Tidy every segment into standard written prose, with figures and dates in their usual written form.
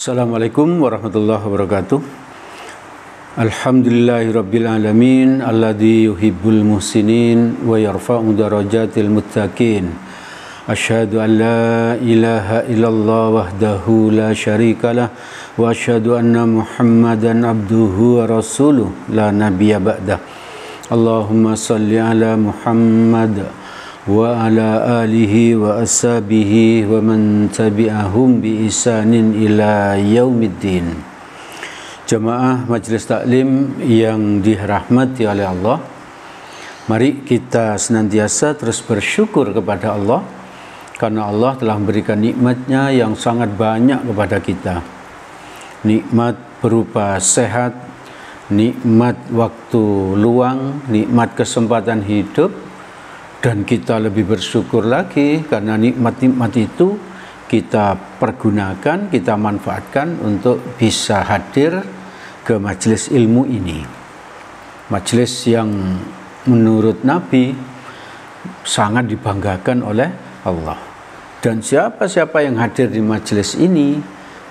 Assalamualaikum warahmatullahi wabarakatuh. Alhamdulillahirabbil alamin alladzi yuhibbul muhsinin wa yarfa'u darajatil muttaqin. Asyhadu an la ilaha illallah wahdahu la syarikalah wa asyhadu anna Muhammadan abduhu wa rasuluh la nabiyya ba'dah. Allahumma shalli ala Muhammad wa ala alihi wa ashabihi wa man tabi'ahum bi ihsanin ila yaumiddin. Jamaah Majelis Taklim yang dirahmati oleh Allah, mari kita senantiasa terus bersyukur kepada Allah karena Allah telah memberikan nikmatnya yang sangat banyak kepada kita. Nikmat berupa sehat, nikmat waktu luang, nikmat kesempatan hidup. Dan kita lebih bersyukur lagi karena nikmat-nikmat itu kita pergunakan, kita manfaatkan untuk bisa hadir ke majelis ilmu ini. Majelis yang menurut Nabi sangat dibanggakan oleh Allah. Dan siapa-siapa yang hadir di majelis ini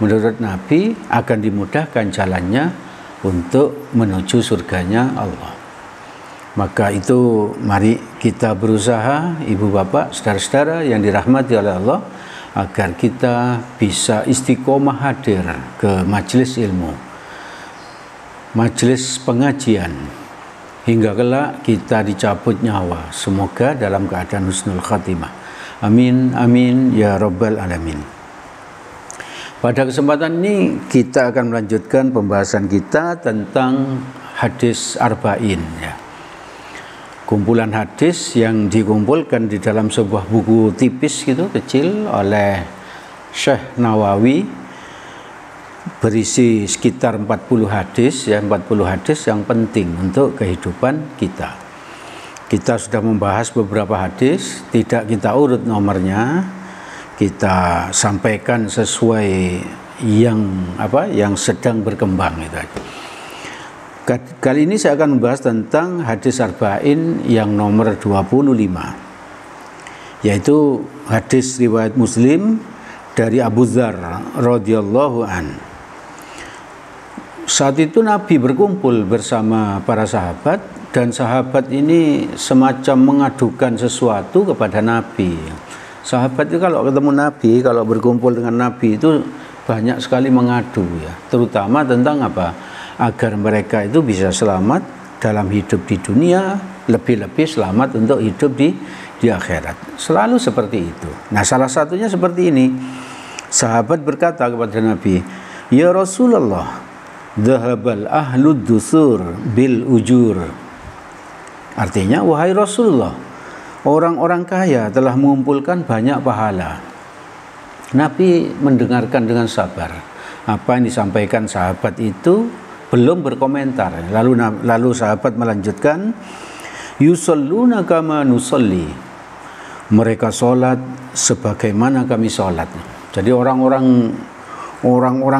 menurut Nabi akan dimudahkan jalannya untuk menuju surganya Allah. Maka itu mari kita berusaha, ibu bapak, saudara-saudara yang dirahmati oleh Allah, agar kita bisa istiqomah hadir ke majelis ilmu, majelis pengajian, hingga kelak kita dicabut nyawa. Semoga dalam keadaan husnul khatimah. Amin, amin, ya rabbal alamin. Pada kesempatan ini kita akan melanjutkan pembahasan kita tentang hadis arba'in, ya. Kumpulan hadis yang dikumpulkan di dalam sebuah buku tipis gitu, kecil, oleh Syekh Nawawi, berisi sekitar 40 hadis, ya, 40 hadis yang penting untuk kehidupan kita. Kita sudah membahas beberapa hadis, tidak kita urut nomornya, kita sampaikan sesuai yang sedang berkembang gitu. Kali ini saya akan membahas tentang hadis arba'in yang nomor 25, yaitu hadis riwayat Muslim dari Abu Dzar radhiyallahu an. Saat itu Nabi berkumpul bersama para sahabat, dan sahabat ini semacam mengadukan sesuatu kepada Nabi. Sahabat itu kalau ketemu Nabi, kalau berkumpul dengan Nabi itu banyak sekali mengadu, ya, terutama tentang apa? Agar mereka itu bisa selamat dalam hidup di dunia, lebih-lebih selamat untuk hidup di akhirat. Selalu seperti itu. Nah, salah satunya seperti ini. Sahabat berkata kepada Nabi, "Ya Rasulullah, dhahabal ahlud dusur bil ujur." Artinya, wahai Rasulullah, orang-orang kaya telah mengumpulkan banyak pahala. Nabi mendengarkan dengan sabar apa yang disampaikan sahabat itu, belum berkomentar. Lalu sahabat melanjutkan, yusalluna kama nusalli. Mereka sholat sebagaimana kami sholat. Jadi orang-orang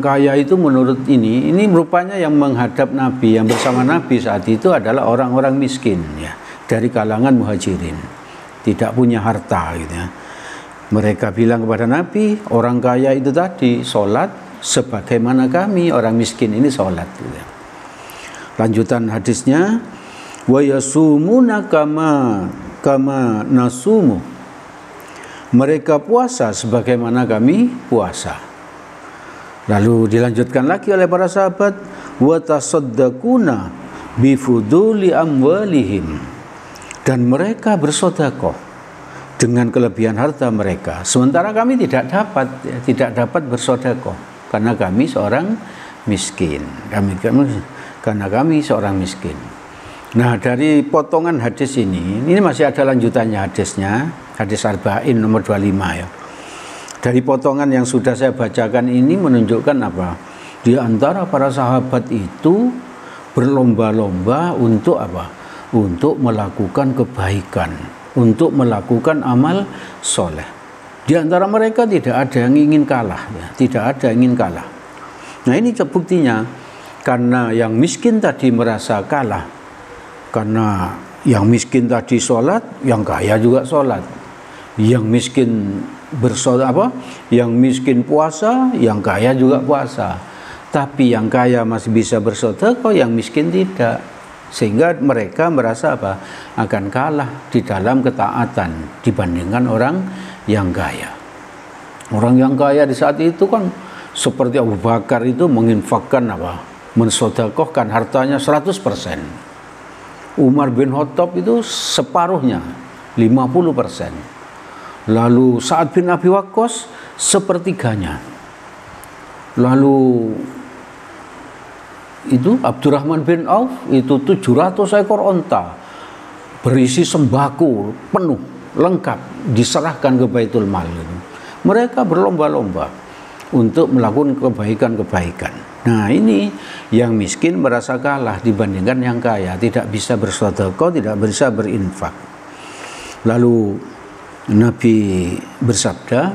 kaya itu menurut ini rupanya yang menghadap Nabi, yang bersama Nabi saat itu adalah orang-orang miskin, ya, dari kalangan muhajirin, tidak punya harta gitu, ya. Mereka bilang kepada Nabi, orang kaya itu tadi sholat sebagaimana kami orang miskin ini sholat. Lanjutan hadisnya, wa yasumuna kama nasumu. Mereka puasa sebagaimana kami puasa. Lalu dilanjutkan lagi oleh para sahabat, wa tasaddaquna bifuduli amwalihim. Dan mereka bersedekah dengan kelebihan harta mereka, sementara kami tidak dapat bersedekah karena kami seorang miskin. Karena kami seorang miskin. Nah, dari potongan hadis ini masih ada lanjutannya hadisnya, hadis arba'in nomor 25, ya. Dari potongan yang sudah saya bacakan ini menunjukkan apa? Di antara para sahabat itu berlomba-lomba untuk apa? Untuk melakukan kebaikan, untuk melakukan amal soleh. Di antara mereka tidak ada yang ingin kalah, ya. Tidak ada yang ingin kalah. Nah, ini buktinya, karena yang miskin tadi merasa kalah, karena yang miskin tadi sholat, yang kaya juga sholat. Yang miskin yang miskin puasa, yang kaya juga puasa. Tapi yang kaya masih bisa bersedekah, yang miskin tidak. Sehingga mereka merasa akan kalah di dalam ketaatan dibandingkan orang yang kaya. Orang yang kaya di saat itu kan seperti Abu Bakar itu menginfakkan mensedekahkan hartanya 100%. Umar bin Khattab itu separuhnya 50%. Lalu Sa'ad bin Abi Waqqas sepertiganya. Lalu itu Abdurrahman bin Auf itu 700 ekor onta berisi sembako penuh lengkap diserahkan ke Baitul Mal. Mereka berlomba-lomba untuk melakukan kebaikan-kebaikan. Nah, ini yang miskin merasa kalah dibandingkan yang kaya, tidak bisa bersedekah, tidak bisa berinfak. Lalu Nabi bersabda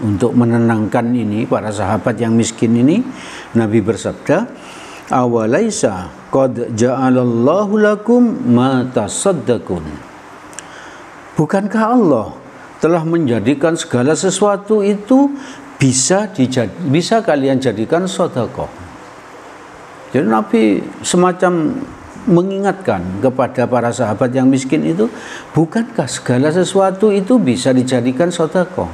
untuk menenangkan ini para sahabat yang miskin ini. Nabi bersabda, awalaisa qad ja'alallahu lakum ma tasaddaqun. Bukankah Allah telah menjadikan segala sesuatu itu bisa kalian jadikan sedekah. Jadi Nabi semacam mengingatkan kepada para sahabat yang miskin itu, bukankah segala sesuatu itu bisa dijadikan sedekah?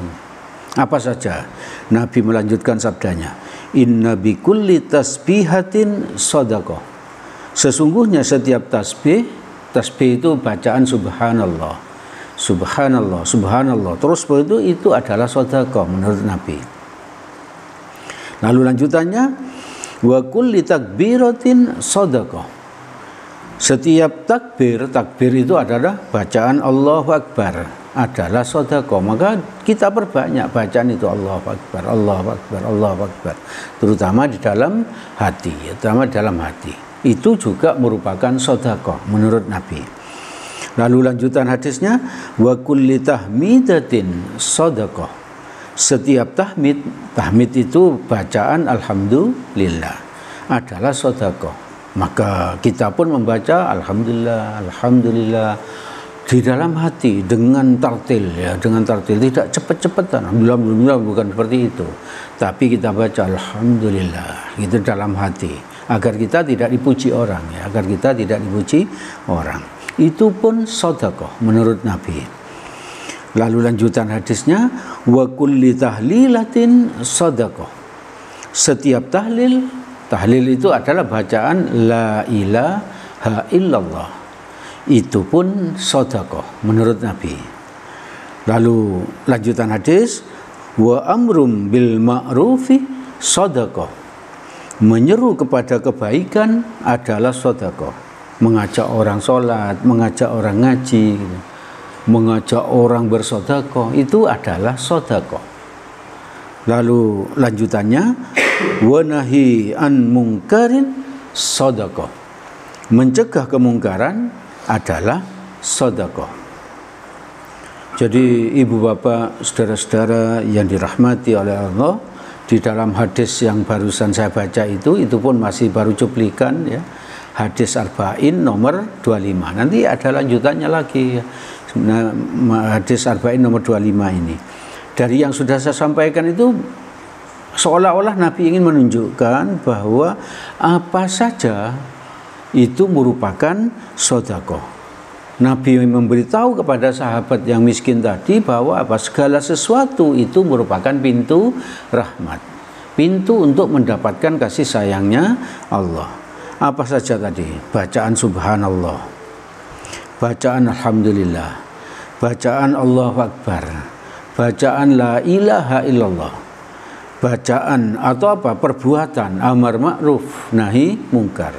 Apa saja? Nabi melanjutkan sabdanya, inna bikulli tasbihatin sedekah. Sesungguhnya setiap tasbih itu bacaan subhanallah, subhanallah, subhanallah, terus itu adalah sedekah menurut Nabi. Lalu lanjutannya, wa kulli takbiratin sedekah. Setiap takbir itu adalah bacaan Allahu Akbar, adalah sedekah. Maka kita perbanyak bacaan itu Allahu Akbar, Allahu Akbar, Allahu Akbar, terutama di dalam hati, Itu juga merupakan sedekah menurut Nabi. Lalu lanjutan hadisnya, wa kulli tahmidatin sedekah. Setiap tahmid itu bacaan alhamdulillah adalah sedekah. Maka kita pun membaca alhamdulillah, alhamdulillah di dalam hati dengan tartil, tidak cepat-cepatan. Alhamdulillah bukan seperti itu. Tapi kita baca alhamdulillah itu dalam hati agar kita tidak dipuji orang, agar kita tidak dipuji orang. Itu pun sedekah menurut Nabi. Lalu lanjutan hadisnya, wa kulli tahlilatin sedekah. Setiap tahlil itu adalah bacaan la ilaha illallah. Itu pun sedekah menurut Nabi. Lalu lanjutan hadis, wa amrum bil ma'rufi sedekah. Menyeru kepada kebaikan adalah sedekah. Mengajak orang sholat, mengajak orang ngaji, mengajak orang bersedekah, itu adalah sedekah. Lalu lanjutannya, wa nahi an mungkarin sedekah. Mencegah kemungkaran adalah sedekah. Jadi ibu bapak, saudara-saudara yang dirahmati oleh Allah, di dalam hadis yang barusan saya baca itu pun masih baru cuplikan ya. Hadis Arba'in nomor 25. Nanti ada lanjutannya lagi ya. Nah, hadis Arba'in nomor 25 ini. Dari yang sudah saya sampaikan itu seolah-olah Nabi ingin menunjukkan bahwa apa saja itu merupakan sedekah. Nabi memberitahu kepada sahabat yang miskin tadi bahwa segala sesuatu itu merupakan pintu rahmat, pintu untuk mendapatkan kasih sayangnya Allah. Apa saja tadi? Bacaan subhanallah, bacaan alhamdulillah, bacaan Allahu Akbar, bacaan la ilaha illallah, bacaan atau perbuatan amar ma'ruf nahi mungkar,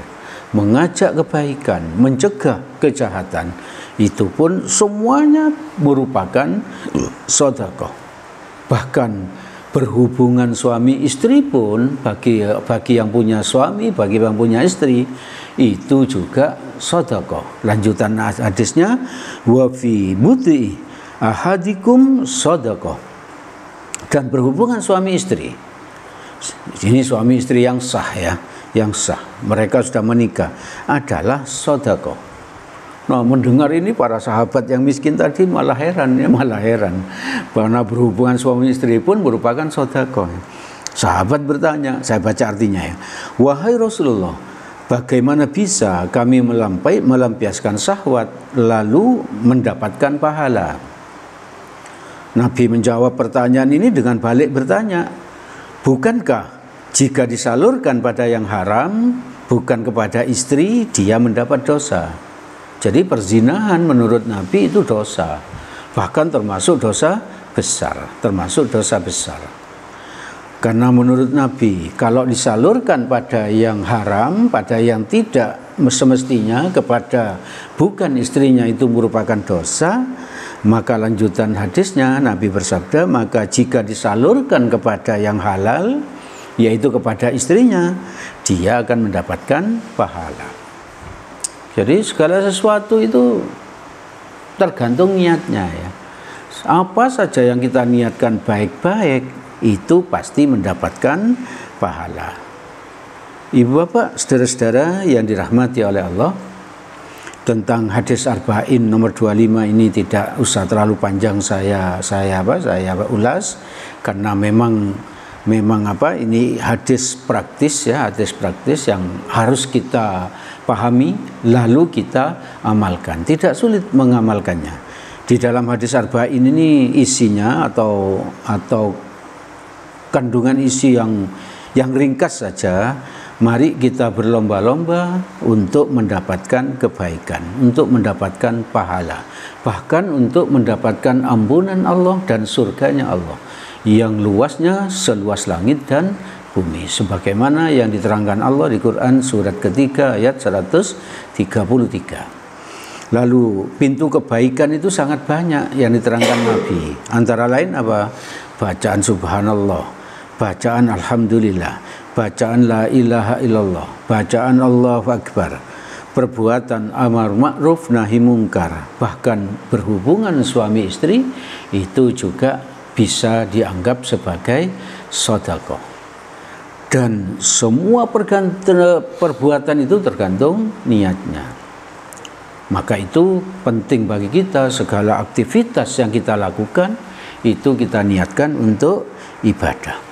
mengajak kebaikan, mencegah kejahatan, itu pun semuanya merupakan sedekah. Bahkan berhubungan suami istri pun bagi yang punya suami, bagi yang punya istri, itu juga sedekah. Lanjutan hadisnya, wa fi buti ahadikum sedekah. Dan berhubungan suami istri, ini suami istri yang sah ya, yang sah, mereka sudah menikah, adalah sedekah. Nah, mendengar ini para sahabat yang miskin tadi malah heran, ya malah heran. Karena berhubungan suami istri pun merupakan sedekah. Sahabat bertanya, saya baca artinya ya. Wahai Rasulullah, bagaimana bisa kami melampiaskan syahwat lalu mendapatkan pahala? Nabi menjawab pertanyaan ini dengan balik bertanya, bukankah jika disalurkan pada yang haram, bukan kepada istri, dia mendapat dosa? Jadi perzinahan menurut Nabi itu dosa, bahkan termasuk dosa besar, Karena menurut Nabi, kalau disalurkan pada yang haram, pada yang tidak semestinya kepada bukan istrinya itu merupakan dosa, maka lanjutan hadisnya Nabi bersabda, maka jika disalurkan kepada yang halal, yaitu kepada istrinya, dia akan mendapatkan pahala. Jadi segala sesuatu itu tergantung niatnya ya. Apa saja yang kita niatkan baik-baik itu pasti mendapatkan pahala. Ibu bapak, saudara-saudara yang dirahmati oleh Allah, tentang hadis arba'in nomor 25 ini tidak usah terlalu panjang saya ulas, karena memang ini hadis praktis ya, hadis praktis yang harus kita pahami lalu kita amalkan. Tidak sulit mengamalkannya. Di dalam hadis arba'in ini isinya atau kandungan isi yang ringkas saja. Mari kita berlomba-lomba untuk mendapatkan kebaikan, untuk mendapatkan pahala, bahkan untuk mendapatkan ampunan Allah dan surganya Allah yang luasnya seluas langit dan bumi, sebagaimana yang diterangkan Allah di Quran surat ketiga ayat 133. Lalu pintu kebaikan itu sangat banyak yang diterangkan Nabi, antara lain apa? Bacaan subhanallah, bacaan alhamdulillah, bacaan la ilaha illallah, bacaan Allahu akbar, perbuatan amar ma'ruf nahi mungkar, bahkan berhubungan suami istri itu juga bisa dianggap sebagai sedekah. Dan semua perbuatan itu tergantung niatnya. Maka itu penting bagi kita, segala aktivitas yang kita lakukan itu kita niatkan untuk ibadah.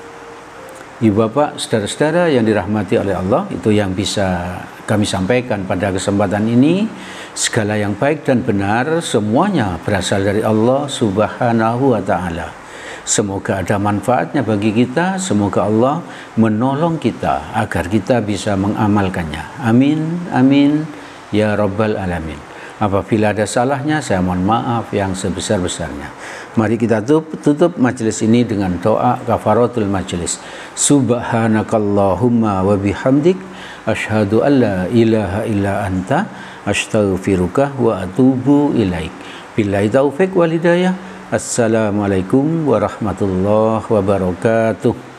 Ibu bapak, saudara-saudara yang dirahmati oleh Allah, itu yang bisa kami sampaikan pada kesempatan ini. Segala yang baik dan benar semuanya berasal dari Allah Subhanahu wa ta'ala. Semoga ada manfaatnya bagi kita, semoga Allah menolong kita agar kita bisa mengamalkannya. Amin, amin, ya Rabbal Alamin. Apabila ada salahnya, saya mohon maaf yang sebesar-besarnya. Mari kita tutup majelis ini dengan doa kafaratul majelis. Subhanakallahumma wa bihamdik, asyhadu an la ilaha illa anta, astaghfiruka wa atubu ilaik. Billahi taufiq wal hidayah. Assalamualaikum warahmatullahi wabarakatuh.